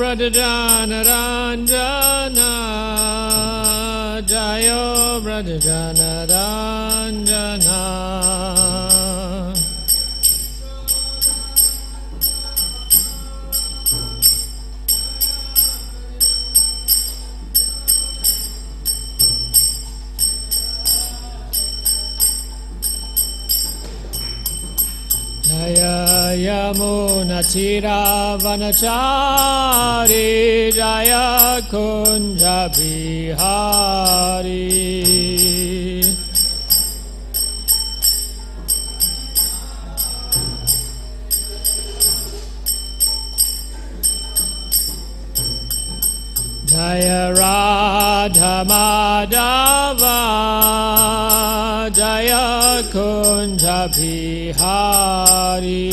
Brajajana Ranjana, Jayo Brajajana Ranjana. Jaya Yamuna Tira Vanachari, Jaya Kunja Bihari. Jaya Radha Madhava, Jaya Kunja Bihari.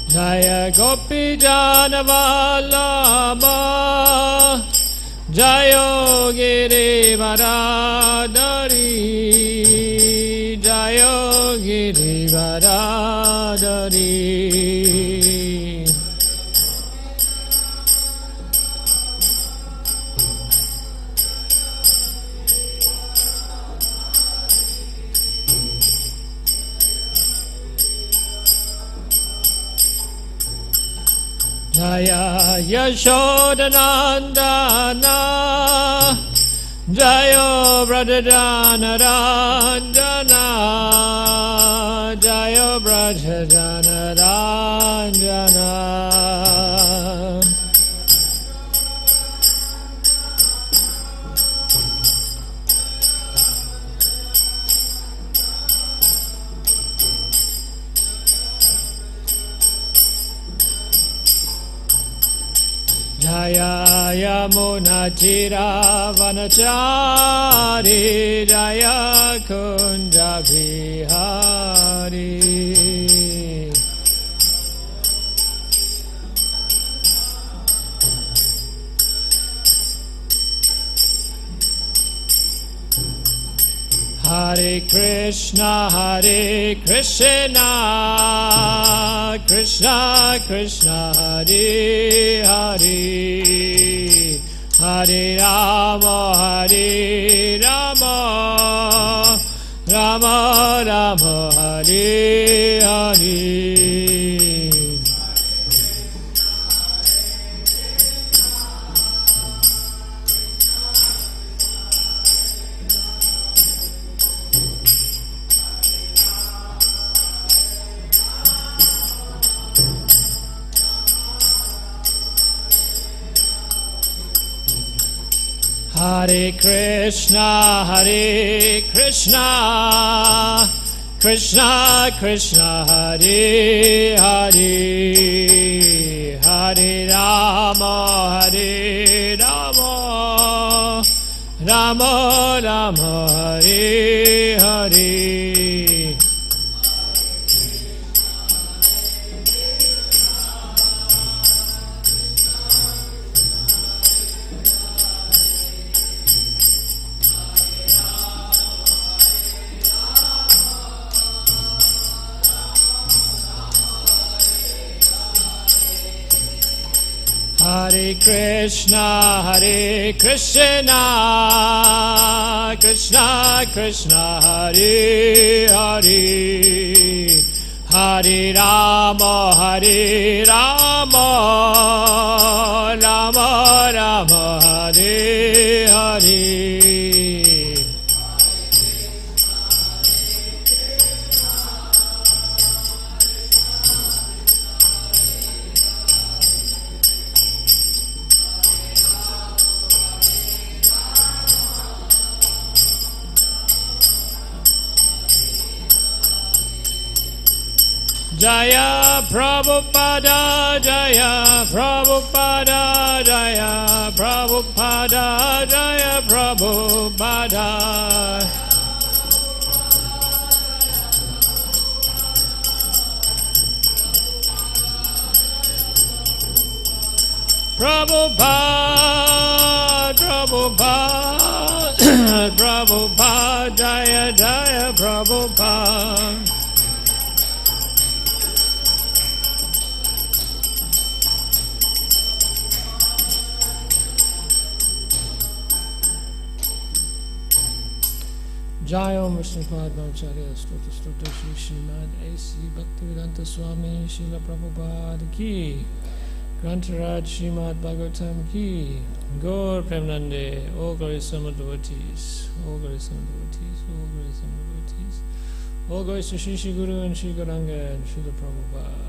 Jaya Gopi Jana Vallabha, Jayo Giri Varadari, Jayo Giri Varadari. Jaya Yashodanandana, Jayo Brajajana Ranjana, Jayo Brajajana Ranjana. Jaya Yamuna Tira Vanachari, Jaya Kunja Bihari. Hare Krishna, Krishna Krishna, Hare Hare, Hare Rama, Rama Rama, Hare Hare. Hare Krishna, Krishna Krishna, Hare Hare, Hare Rama, Rama Rama, Hare Hare. Hare Krishna, Krishna Krishna, Hare Hare, Hare Rama, Rama Rama, Hare Hare. Jaya Prabhupada, Jaya Prabhupada, Jaya Prabhupada, Jaya Prabhupada. Prabhupada, Prabhupada. Prabhupada, Jaya Jaya Prabhupada. Jai Om Srimad Bhattacharya Stota Stota Shri Srimad A.C. Bhaktivedanta Swami Srila Prabhupada Ki Grantaraj Srimad Bhagavatam Ki Gaur Premanande, all glories Sama devotees, all glories Sama devotees, all glories Sama devotees, all glories to Shri Shri Guru and Shri Gauranga and Srila Prabhupada.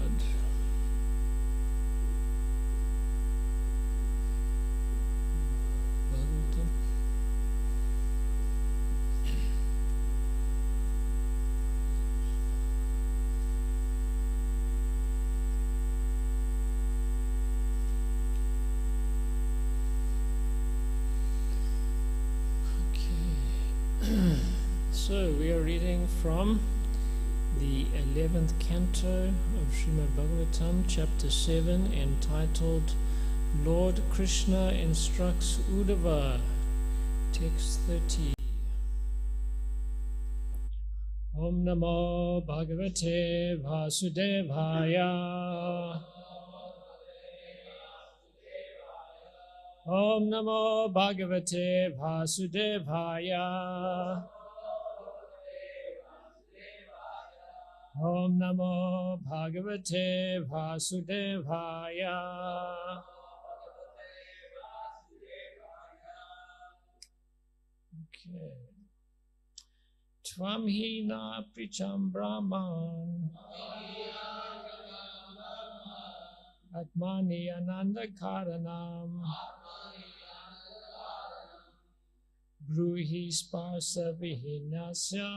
So we are reading from the 11th canto of Srimad Bhagavatam, chapter 7, entitled Lord Krishna Instructs Uddhava, text 30. Om Namo Bhagavate Vasudevaya. Om Namo Bhagavate Vasudevaya. Om Namo Bhagavate Vasudevaya. Okay. Tvam hina pricham brahman atmani ananda karanam bruhi sparsa vihinasya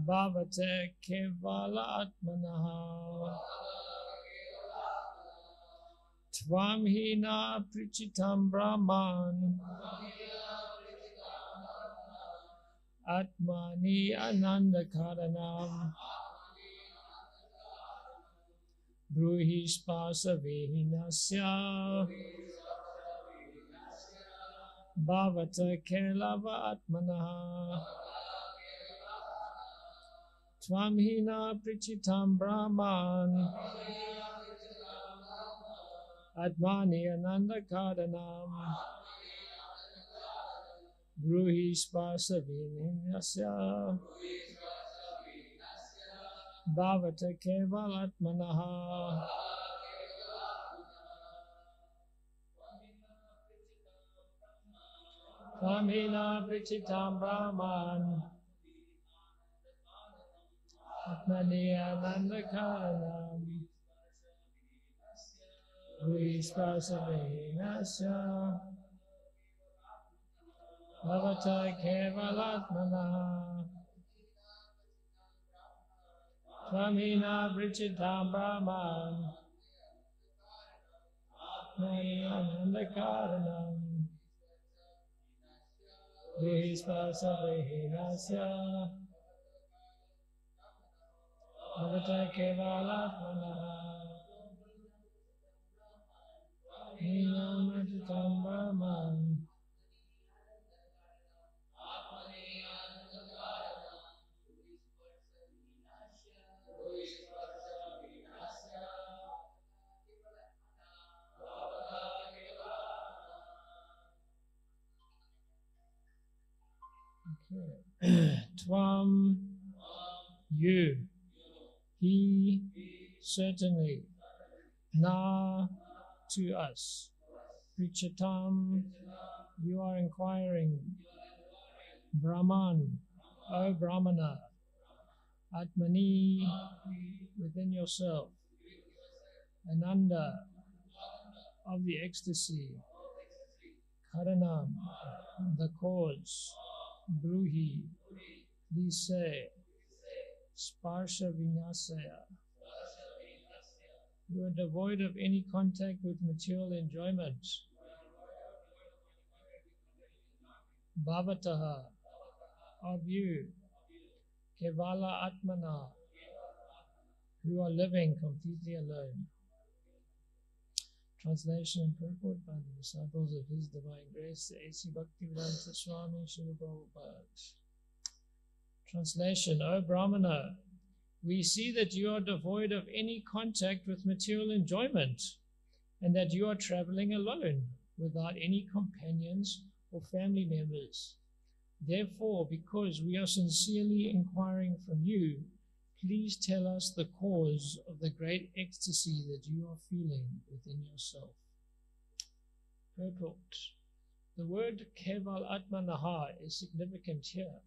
bhavate kevala atmanaha. Tvam hina prichitam brahman atmani ananda karanam bruhi spasa vihinasya bhavata kelava atmanaha. Tvam hina prichitam brahman atmani ananda karanam bruhi spasa vihinasya bhavata kevalatmanaha. Tvam hina prichitam brahman atmani ananda karanam bruhi spasa vihinasya bhavata kevalatmanaha. Tvam hina prichitam brahman atmani ananda karanam bruhi spasa vihinasya bhavata kevalatmanaha. Hina prichitam brahman Tvam, you, he, certainly, na, to us, Prichatam, you are inquiring, Brahman, O Brahmana, Atmani, within yourself, Ananda, of the ecstasy, Karanam, the cause, Bruhi, please say, Sparsha Vinasaya, you are devoid of any contact with material enjoyment. Bhavataha, of you, Kevala Atmana, who are living completely alone. Translation and purport by the disciples of His Divine Grace, the A.C. Bhaktivedanta Swami Srila Prabhupada. Translation: O Brahmana, we see that you are devoid of any contact with material enjoyment, and that you are traveling alone, without any companions or family members. Therefore, because we are sincerely inquiring from you, please tell us the cause of the great ecstasy that you are feeling within yourself. Purport: the word Keval Atmanaha is significant here.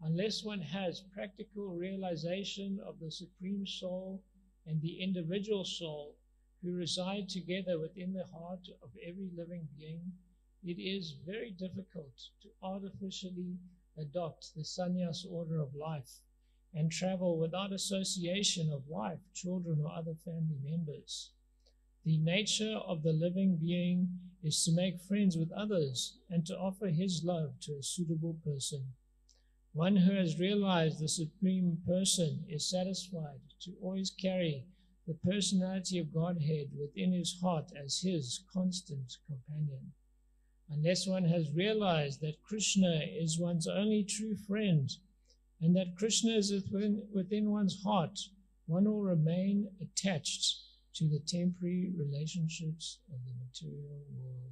Unless one has practical realization of the Supreme Soul and the individual soul who reside together within the heart of every living being, it is very difficult to artificially adopt the sannyas order of life and travel without association of wife, children, or other family members. The nature of the living being is to make friends with others and to offer his love to a suitable person. One who has realized the Supreme Person is satisfied to always carry the personality of Godhead within his heart as his constant companion. Unless one has realized that Krishna is one's only true friend and that Krishna is within one's heart, one will remain attached to the temporary relationships of the material world.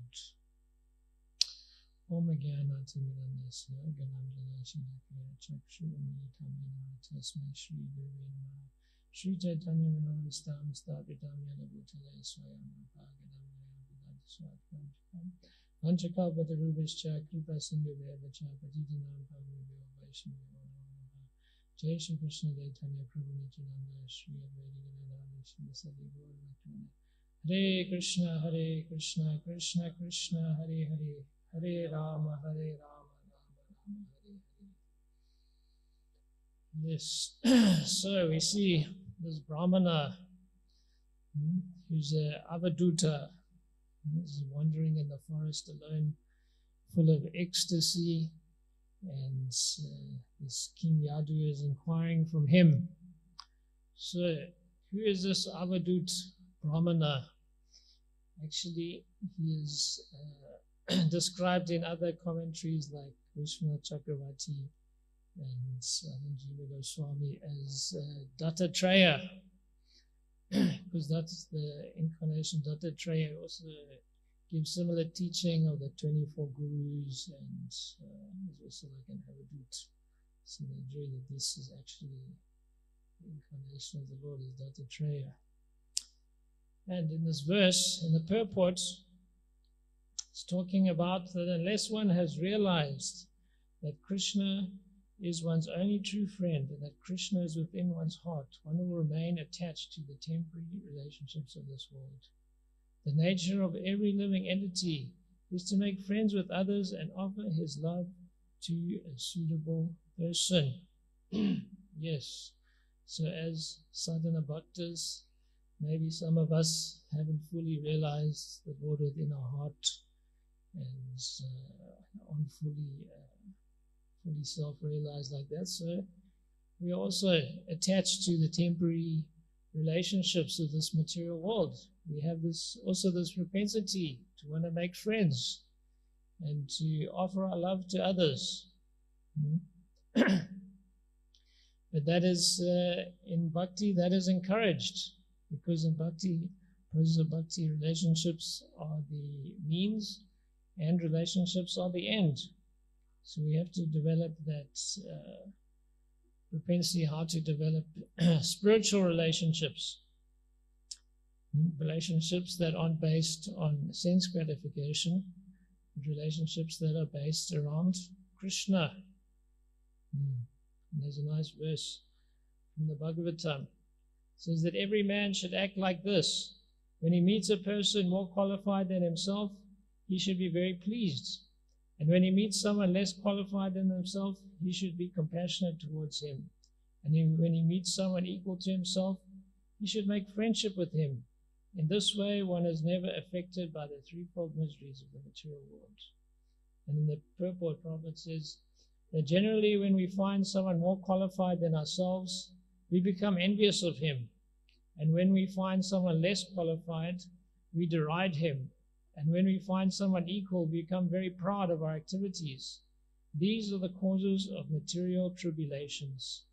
Om Jnana Timirandasya Gananjana Shilakaya Chakshurami Tamina Tasmai Shri Gurave Namaha Shri Chaitanya Manavastam Stapitam Yana Bhutale Swayam Bhagadam Vedanta Swatvam Vanchakalpatarubhischa Kripa Sindhu Vevacha Patitanam Pavubhyo Vaishnavyo Namaha Jai Shri Krishna Chaitanya Prabhu Nityananda Shri Advaita Gadadhara Shri Sadi Gaur Bhaktivinoda Hare Krishna Krishna Krishna Hare Hare Hare Rama Rama Rama Hare Hare. Yes, so we see this Brahmana who's an avaduta, is wandering in the forest alone, full of ecstasy, and this King Yadu is inquiring from him. So, who is this avadut Brahmana? Actually, he is described in other commentaries like Vishnu Chakravarti and Jiva Goswami as Dattatreya, because that's the incarnation. Dattatreya also gives similar teaching of the 24 gurus, and is also like an avadut. So they agree that this is actually the incarnation of the Lord, is Dattatreya. And in this verse, in the purport, it's talking about that unless one has realized that Krishna is one's only true friend and that Krishna is within one's heart, one will remain attached to the temporary relationships of this world. The nature of every living entity is to make friends with others and offer his love to a suitable person. Yes, so as sadhana bhaktas, maybe some of us haven't fully realized the Lord within our heart and aren't fully self-realized like that. So we are also attached to the temporary relationships of this material world. We have this propensity to want to make friends and to offer our love to others. But that is, in bhakti, that is encouraged, because in bhakti, process of bhakti, relationships are the means and relationships are the end. So we have to develop that propensity, how to develop spiritual relationships. Relationships that aren't based on sense gratification, but relationships that are based around Krishna. And there's a nice verse from the Bhagavatam. It says that every man should act like this. When he meets a person more qualified than himself, he should be very pleased. And when he meets someone less qualified than himself, he should be compassionate towards him. And when he meets someone equal to himself, he should make friendship with him. In this way, one is never affected by the threefold miseries of the material world. And in the purport, Prabhupada says that generally when we find someone more qualified than ourselves, we become envious of him. And when we find someone less qualified, we deride him. And when we find someone equal, we become very proud of our activities. These are the causes of material tribulations.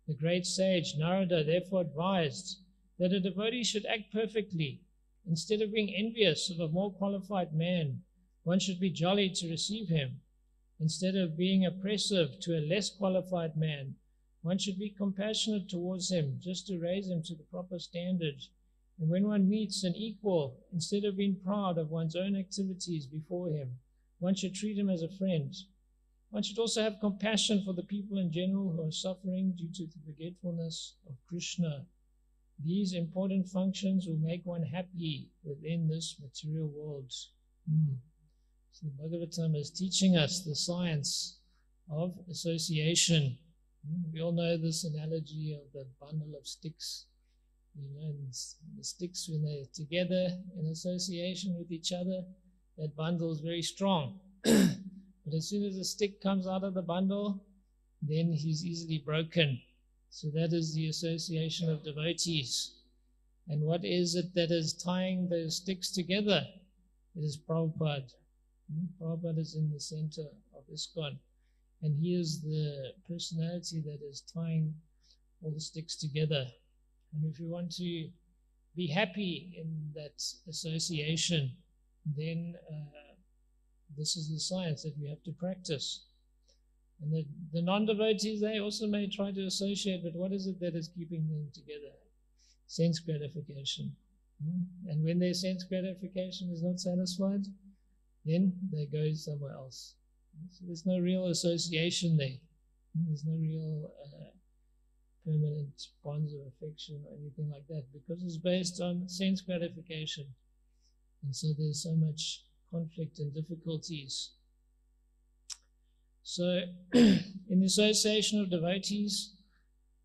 The great sage Narada therefore advised that a devotee should act perfectly. Instead of being envious of a more qualified man, one should be jolly to receive him. Instead of being oppressive to a less qualified man, one should be compassionate towards him, just to raise him to the proper standard. And when one meets an equal, instead of being proud of one's own activities before him, one should treat him as a friend. One should also have compassion for the people in general who are suffering due to the forgetfulness of Krishna. These important functions will make one happy within this material world. So the Bhagavatam is teaching us the science of association. We all know this analogy of the bundle of sticks. And the sticks, when they're together in association with each other, that bundle is very strong. But as soon as a stick comes out of the bundle, then he's easily broken. So that is the association of devotees. And what is it that is tying those sticks together? It is Prabhupada. Prabhupada is in the center of ISKCON. And he is the personality that is tying all the sticks together. And if you want to be happy in that association, then this is the science that we have to practice. And the non-devotees, they also may try to associate, but what is it that is keeping them together? Sense gratification. And when their sense gratification is not satisfied, then they go somewhere else. So there's no real association there. There's no real permanent bonds of affection or anything like that, because it's based on sense gratification. And so there's so much conflict and difficulties. So in the association of devotees,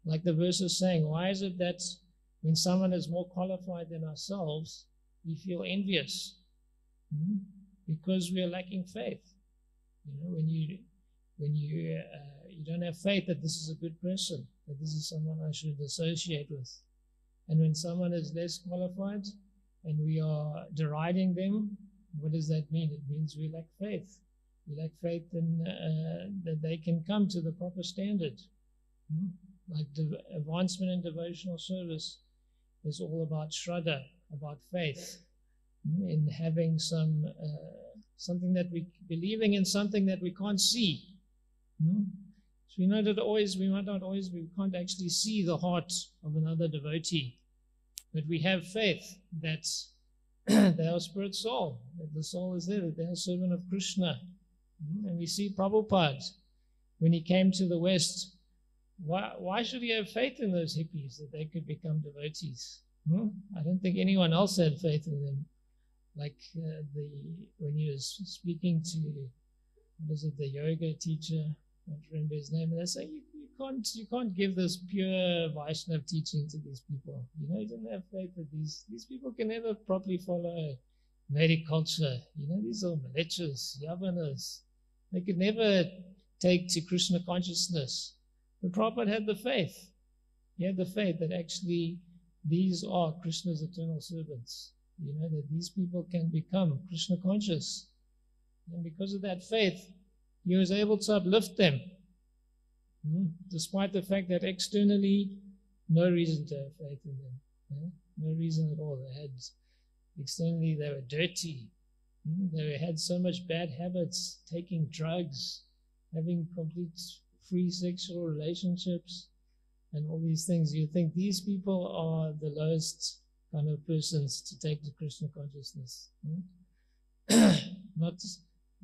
like the verse is saying, why is it that when someone is more qualified than ourselves, we feel envious? Because we are lacking faith. When you don't have faith that this is a good person, that this is someone I should associate with. And when someone is less qualified and we are deriding them, what does that mean? It means we lack faith. We lack faith in that they can come to the proper standard. Like advancement in devotional service is all about Shraddha, about faith, in having something that we believing in something that we can't see. So we know that we can't actually see the heart of another devotee, but we have faith that they are spirit soul, that the soul is there, that they are servant of Krishna. And we see Prabhupada, when he came to the West, why should he have faith in those hippies that they could become devotees? I don't think anyone else had faith in them. Like when he was speaking to, the yoga teacher, I don't remember his name, and they say, you can't give this pure Vaishnava teaching to these people. You don't have faith that these people can never properly follow Vedic culture. These are malechas, yavanas. They could never take to Krishna consciousness. But Prabhupada had the faith. He had the faith that actually these are Krishna's eternal servants. That these people can become Krishna conscious. And because of that faith, he was able to uplift them. Despite the fact that externally, no reason to have faith in them. No reason at all. Externally, they were dirty. They had so much bad habits, taking drugs, having complete free sexual relationships, and all these things. You think these people are the lowest kind of persons to take to Krishna consciousness.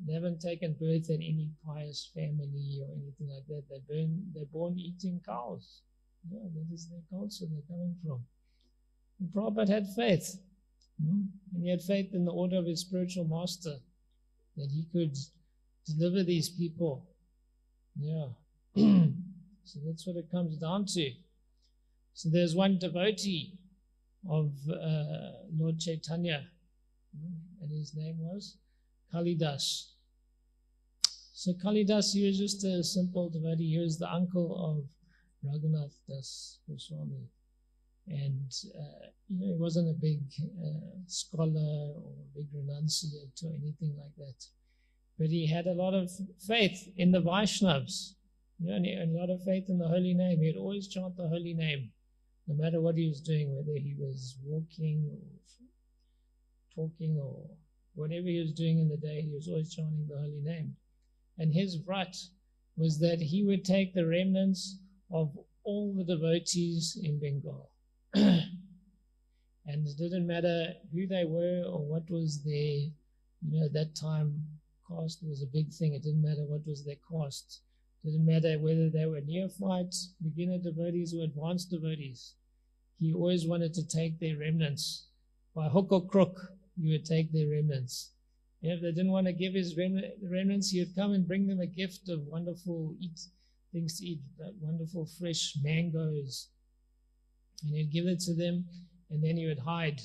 They haven't taken birth in any pious family or anything like that. They're born eating cows. That is their culture they're coming from. And Prabhupada had faith. And he had faith in the order of his spiritual master, that he could deliver these people. So that's what it comes down to. So there's one devotee of Lord Chaitanya, and his name was Kalidas. So Kalidas, he was just a simple devotee. He was the uncle of Raghunath Das Goswami. And he wasn't a big scholar or a big renunciate or anything like that. But he had a lot of faith in the Vaishnavas, and a lot of faith in the holy name. He'd always chant the holy name, no matter what he was doing, whether he was walking or talking or whatever he was doing in the day, he was always chanting the holy name. And his vrat was that he would take the remnants of all the devotees in Bengal. And it didn't matter who they were or what was their, at that time, caste was a big thing. It didn't matter what was their caste. It didn't matter whether they were neophytes, beginner devotees, or advanced devotees. He always wanted to take their remnants. By hook or crook, he would take their remnants. And if they didn't want to give his remnants, he would come and bring them a gift of wonderful things to eat, wonderful fresh mangoes. And he'd give it to them, and then he would hide.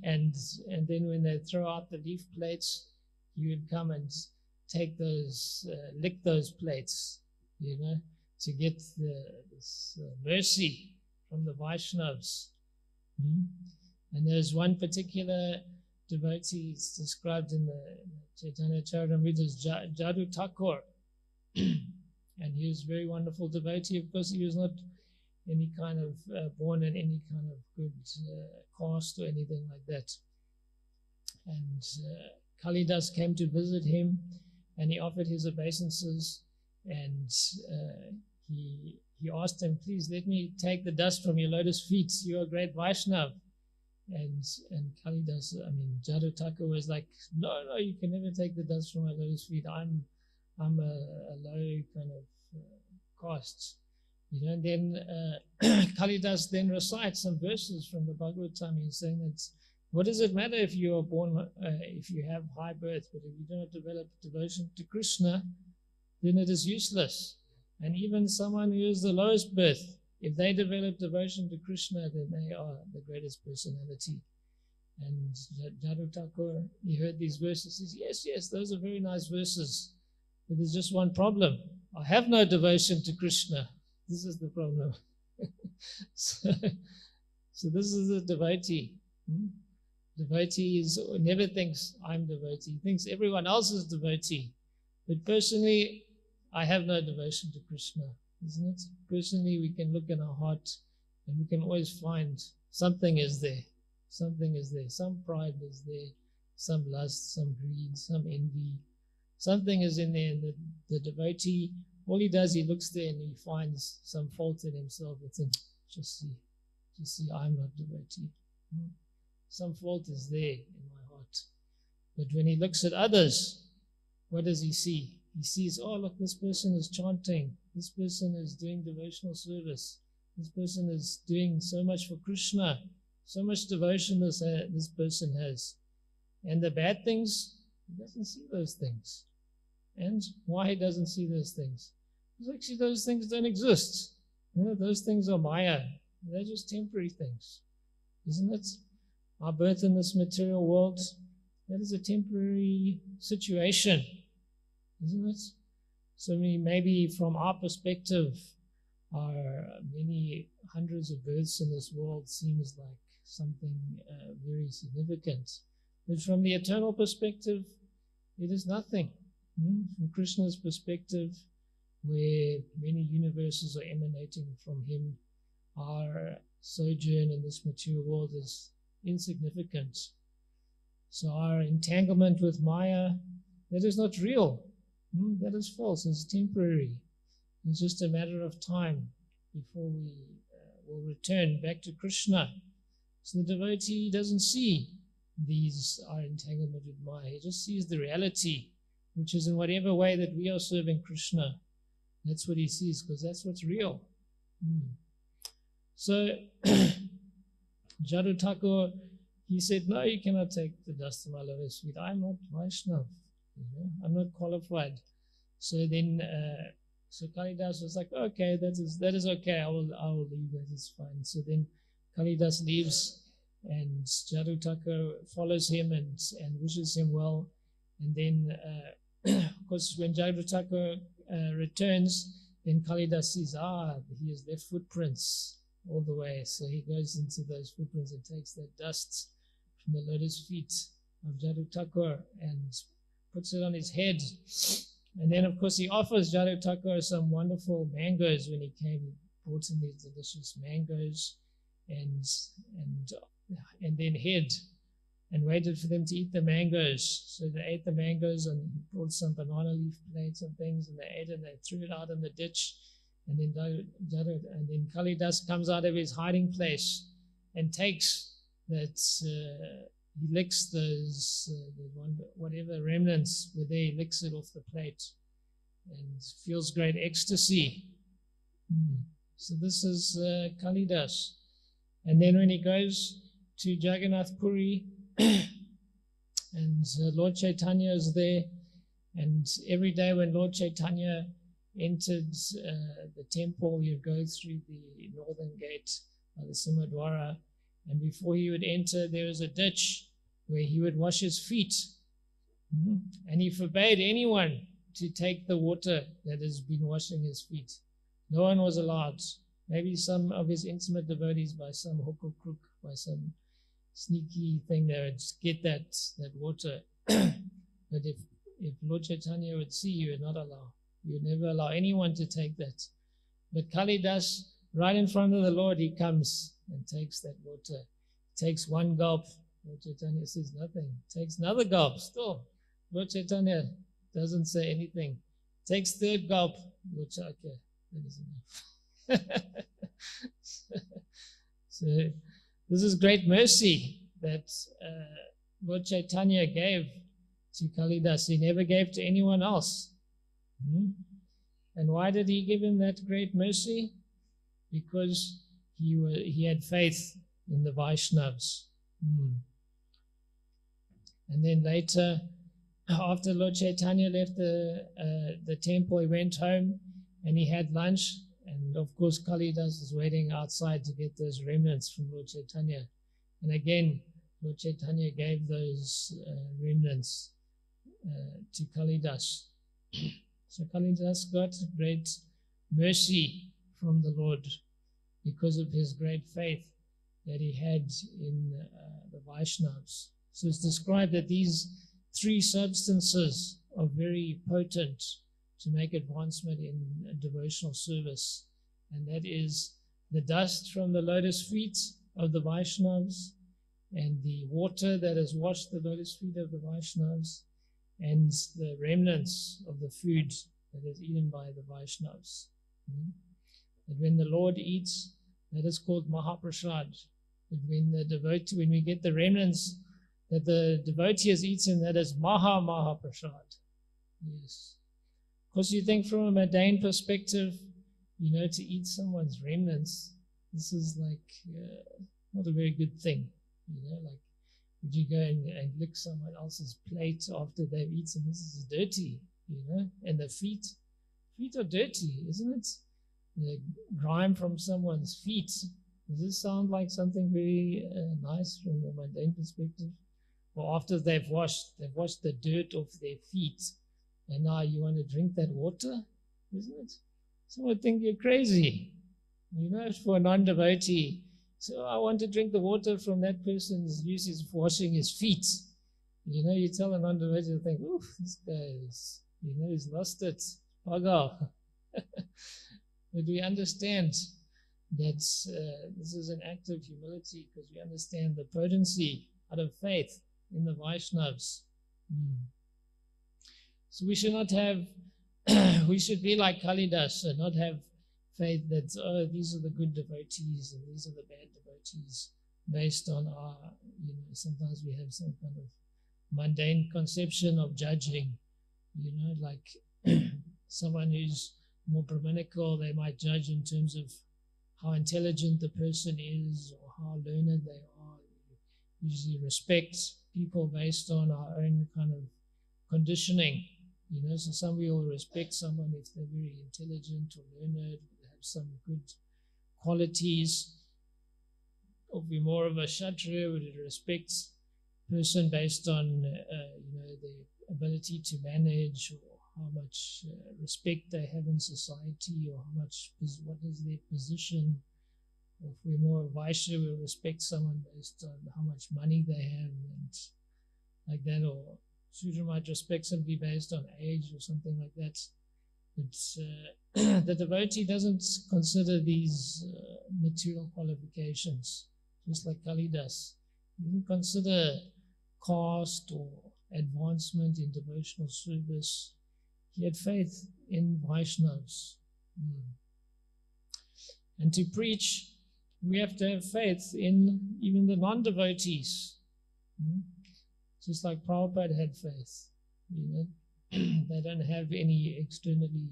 and then when they throw out the leaf plates, he would come and take those, lick those plates, to get this mercy from the Vaishnavas. And there's one particular devotee described in the Chaitanya Charitamrita as Jadu Thakur. And he was a very wonderful devotee. Of course, he was not any kind of born in any kind of good caste or anything like that. And Kalidas came to visit him, and he offered his obeisances, and he asked him, please let me take the dust from your lotus feet. You're a great Vaishnav. And Kalidas, Jadu Thakur was like, no, you can never take the dust from my lotus feet. I'm a low kind of caste. And then Kalidas then recites some verses from the Bhagavatam. He's saying that what does it matter if you are born, if you have high birth, but if you do not develop devotion to Krishna, then it is useless. And even someone who is the lowest birth, if they develop devotion to Krishna, then they are the greatest personality. And Jadu Thakur, he heard these verses, says, yes, those are very nice verses, but there's just one problem. I have no devotion to Krishna. This is the problem. So this is a devotee. Devotee never thinks I'm devotee. He thinks everyone else is devotee. But personally, I have no devotion to Krishna, isn't it? Personally, we can look in our heart and we can always find something is there. Something is there. Some pride is there. Some lust, some greed, some envy. Something is in there. And the devotee, all he does, he looks there and he finds some fault in himself. It's in, just see, I'm not devotee. Some fault is there in my heart. But when he looks at others, what does he see? He sees, oh, look, this person is chanting. This person is doing devotional service. This person is doing so much for Krishna. So much devotion this person has. And the bad things, he doesn't see those things. And why he doesn't see those things? Because actually those things don't exist. Those things are Maya. They're just temporary things. Isn't it? Our birth in this material world, that is a temporary situation. Isn't it? So maybe from our perspective, our many hundreds of births in this world seems like something very significant. But from the eternal perspective, it is nothing. From Krishna's perspective, where many universes are emanating from him, our sojourn in this material world is insignificant. So our entanglement with Maya, that is not real. That is false. It's temporary. It's just a matter of time before we will return back to Krishna. So the devotee doesn't see our entanglement with Maya. He just sees the reality, which is in whatever way that we are serving Krishna. That's what he sees, because that's what's real. So Jadu Thakur, he said, no, you cannot take the dust of my lotus feet. I'm not Vaishnav. I'm not qualified. So then, Kalidas was like, okay, that is okay. I will leave. That is fine. So then Kalidas leaves, and Jadu Thakur follows him and wishes him well. And then, of course, when Jadu Thakur returns, then Kalidas sees, he has left footprints. all the way. So he goes into those footprints and takes that dust from the lotus feet of Jadu Thakur and puts it on his head. And then, of course, he offers Jadu Thakur some wonderful mangoes when he came. He brought him these delicious mangoes and then hid and waited for them to eat the mangoes. So they ate the mangoes, and he brought some banana leaf plates and things, and they ate it and they threw it out in the ditch. And then Kalidas comes out of his hiding place and takes that, he licks those, whatever remnants were there, he licks it off the plate and feels great ecstasy. So this is Kalidas. And then when he goes to Jagannath Puri, and Lord Chaitanya is there, and every day when Lord Chaitanya entered the temple, he would go through the northern gate by the Simhadwara, and before he would enter, there was a ditch where he would wash his feet. And he forbade anyone to take the water that has been washing his feet. No one was allowed. Maybe some of his intimate devotees, by some hook or crook, by some sneaky thing, they would get that water. But if Lord Chaitanya would see, you would not allow. You would never allow anyone to take that. But Kalidas, right in front of the Lord, he comes and takes that water. Takes one gulp. Lord Chaitanya says nothing. Takes another gulp. Still, Lord Chaitanya doesn't say anything. Takes third gulp. Lord Chaitanya, okay, that is enough. So this is great mercy that Lord Chaitanya gave to Kalidas. He never gave to anyone else. And why did he give him that great mercy? Because he had faith in the Vaishnavas. And then later, after Lord Chaitanya left the temple, he went home and he had lunch. And of course, Kalidas was waiting outside to get those remnants from Lord Chaitanya. And again, Lord Chaitanya gave those remnants to Kalidas. So Kalidas got great mercy from the Lord because of his great faith that he had in the Vaishnavas. So it's described that these three substances are very potent to make advancement in devotional service. And that is the dust from the lotus feet of the Vaishnavas, and the water that has washed the lotus feet of the Vaishnavas, and the remnants of the food that is eaten by the Vaishnavas. That when the Lord eats, that is called Mahaprasad. That when we get the remnants that the devotee has eaten, that is Mahaprasad. Yes. Of course, you think from a mundane perspective, to eat someone's remnants, this is like not a very good thing. Like, would you go and lick someone else's plate after they've eaten? This is dirty, and the feet are dirty, isn't it? The grime from someone's feet. Does this sound like something very nice from a mundane perspective? Or after they've washed the dirt off their feet, and now you want to drink that water, isn't it? Someone would think you're crazy. For a non-devotee, so I want to drink the water from that person's uses for washing his feet. You tell a non-devotee to think, ooh, this guy is, he's lost it. Pagal. But we understand that this is an act of humility because we understand the potency out of faith in the Vaishnavas. So we should not have, we should be like Kalidas and not have faith that, these are the good devotees and these are the bad devotees based on our, sometimes we have some kind of mundane conception of judging, like someone who's more Brahminical, they might judge in terms of how intelligent the person is or how learned they are. We usually respect people based on our own kind of conditioning. So some we will respect someone if they're very intelligent or learned, or have some good qualities. Or be more of a Kshatriya, would respect a person based on the ability to manage, or how much respect they have in society, or what is their position, If we're more Vaishya, we respect someone based on how much money they have and like that, or Sudra might respect somebody based on age or something like that. But the devotee doesn't consider these material qualifications, just like Kali does. He doesn't consider caste or advancement in devotional service. He had faith in Vaishnavas. And to preach, we have to have faith in even the non-devotees. Just like Prabhupada had faith. They don't have any externally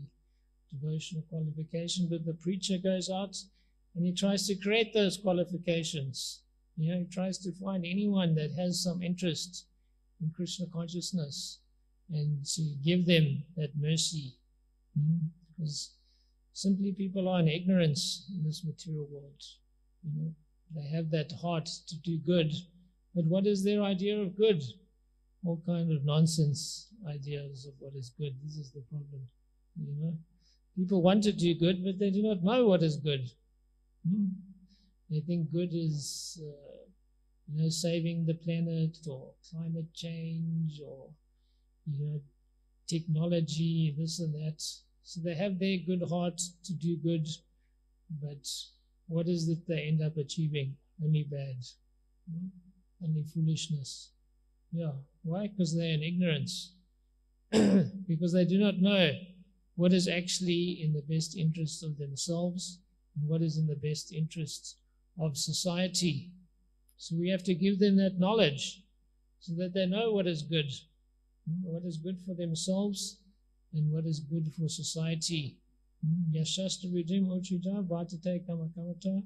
devotional qualification, but the preacher goes out and he tries to create those qualifications. He tries to find anyone that has some interest in Krishna consciousness and to give them that mercy. Because simply people are in ignorance in this material world. They have that heart to do good, but what is their idea of good? All kind of nonsense ideas of what is good. This is the problem. People want to do good, but they do not know what is good. They think good is, saving the planet or climate change or, technology, this and that. So they have their good heart to do good, but what is it they end up achieving? Only bad, only foolishness. Yeah, why? Because they're in ignorance. Because they do not know what is actually in the best interest of themselves and what is in the best interest of society. So we have to give them that knowledge so that they know what is good for themselves and what is good for society. Yashastra vidim uchita bhatate kamakamata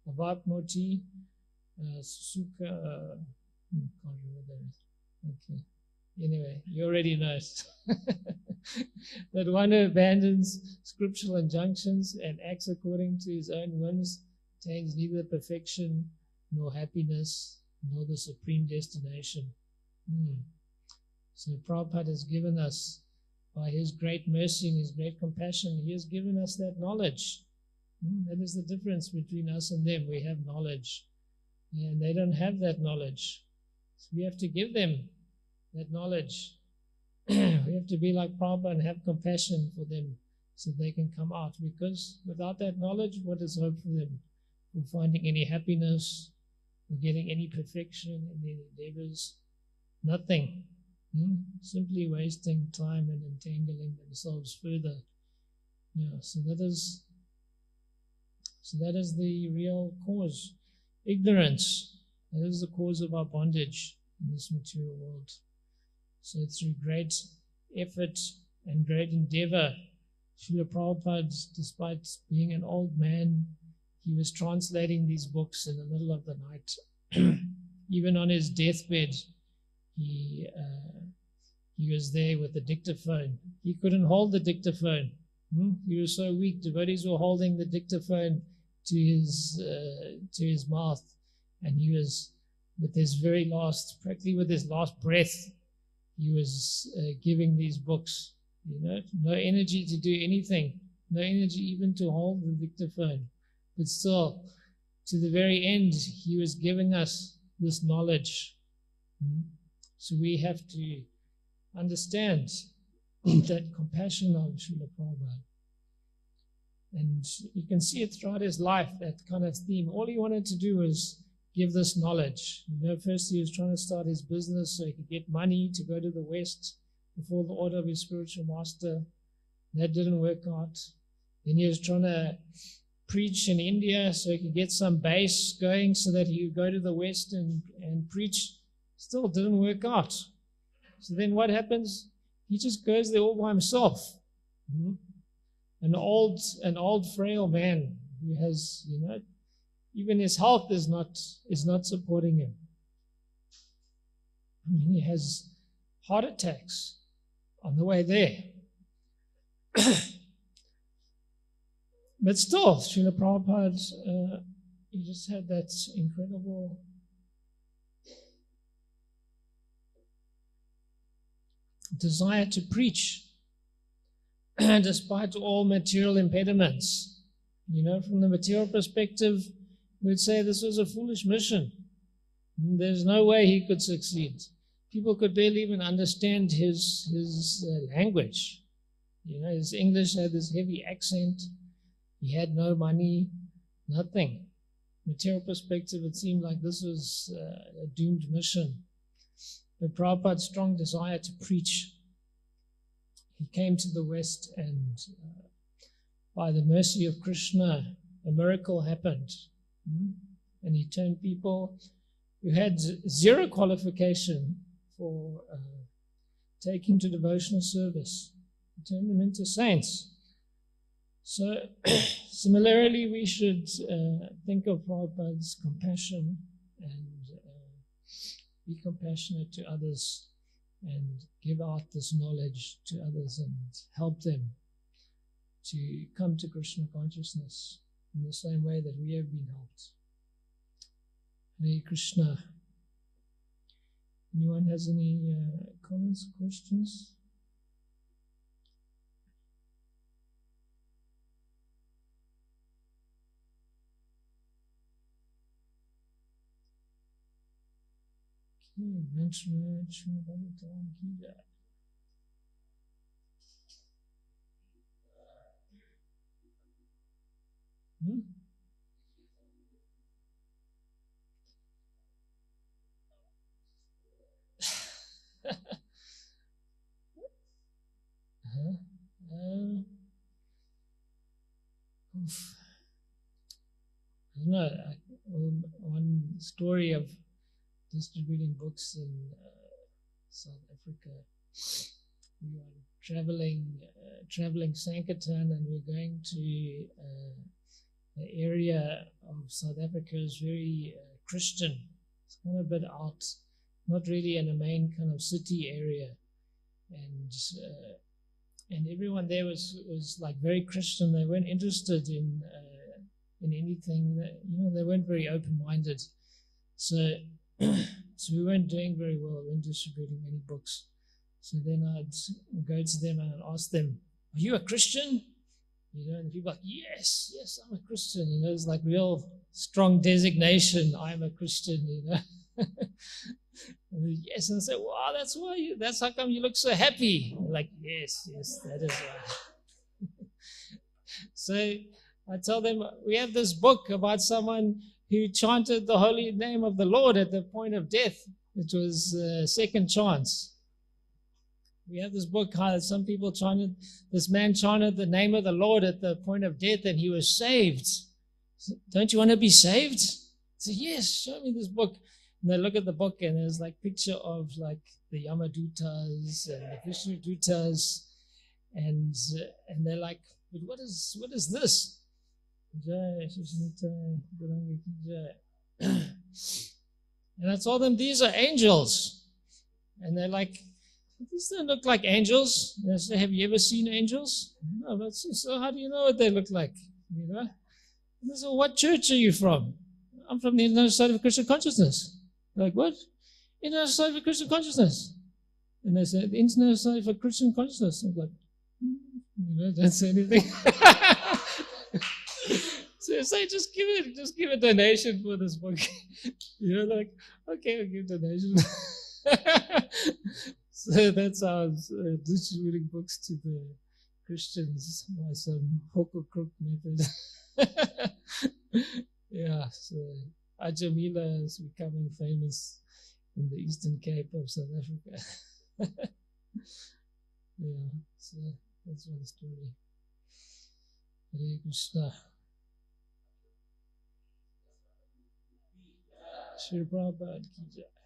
avapnoti sukha. Can't remember that. Okay. Anyway, you already know it. That one who abandons scriptural injunctions and acts according to his own whims attains neither perfection nor happiness nor the supreme destination. So Prabhupada has given us, by his great mercy and his great compassion, he has given us that knowledge. That is the difference between us and them. We have knowledge, and they don't have that knowledge. So we have to give them that knowledge. We have to be like Prabhupada and have compassion for them so they can come out. Because without that knowledge, what is hope for them? For finding any happiness, or getting any perfection in their endeavors? Nothing. Simply wasting time and entangling themselves further. So that is the real cause. Ignorance. That is the cause of our bondage in this material world. So through great effort and great endeavor, Srila Prabhupada, despite being an old man, he was translating these books in the middle of the night. Even on his deathbed, he was there with the dictaphone. He couldn't hold the dictaphone. He was so weak. Devotees were holding the dictaphone to his mouth, and he was practically with his last breath, he was giving these books. No energy to do anything, no energy even to hold the dictaphone, but still, to the very end, he was giving us this knowledge. So we have to understand that compassion of Srila Prabhupada. And you can see it throughout his life, that kind of theme. All he wanted to do was give this knowledge. First he was trying to start his business so he could get money to go to the West before the order of his spiritual master. That didn't work out. Then he was trying to preach in India so he could get some base going so that he could go to the West and preach. Still didn't work out. So then what happens? He just goes there all by himself. An old frail man who has, even his health is not supporting him. He has heart attacks on the way there. But still, Srila Prabhupada, he just had that incredible desire to preach, despite all material impediments. From the material perspective, would say this was a foolish mission. There's no way he could succeed. People could barely even understand his language. His English had this heavy accent. He had no money, nothing. Material perspective, it seemed like this was a doomed mission. But Prabhupada's strong desire to preach, he came to the West, and by the mercy of Krishna, a miracle happened. And he turned people who had zero qualification for taking to devotional service, he turned them into saints. So, similarly, we should think of Prabhupada's compassion and be compassionate to others and give out this knowledge to others and help them to come to Krishna consciousness in the same way that we have been helped. Hare Krishna. Anyone has any comments, questions? I don't know, one story of distributing books in South Africa. We were traveling Sankirtan, and we're going to an area of South Africa is very Christian. It's kind of a bit out, not really in a main kind of city area, and everyone there was like very Christian. They weren't interested in anything. They weren't very open-minded. So we weren't doing very well. We weren't distributing many books. So then I'd go to them and I'd ask them, "Are you a Christian?" And people are like, yes, I'm a Christian. It's like real strong designation. I'm a Christian. And yes, and I say, "Wow, that's how come you look so happy." I'm like, yes, that is why. So I tell them, we have this book about someone who chanted the holy name of the Lord at the point of death. It was second chance. We have this book how some people this man chanted the name of the Lord at the point of death and he was saved. Don't you want to be saved? I say, yes, show me this book. And they look at the book and there's like picture of like the Yamadutas and the Vishnudutas, and they're like, but what is this? And I told them these are angels. And they're like, these don't look like angels. And I said, have you ever seen angels? No, but so how do you know what they look like? And they said, what church are you from? I'm from the International Society for Christian Consciousness. They're like, what? International Society for Christian Consciousness. And they said, the International Society for Christian Consciousness. I'm like, don't say anything. So say, just give a donation for this book. Like, okay, I'll give a donation. So that's how I was distributing books to the Christians by some hook or crook method. Yeah, so Ajamila is becoming famous in the Eastern Cape of South Africa. Yeah, so that's one story. Hare Krishna. Shri Prabhupada ki jai.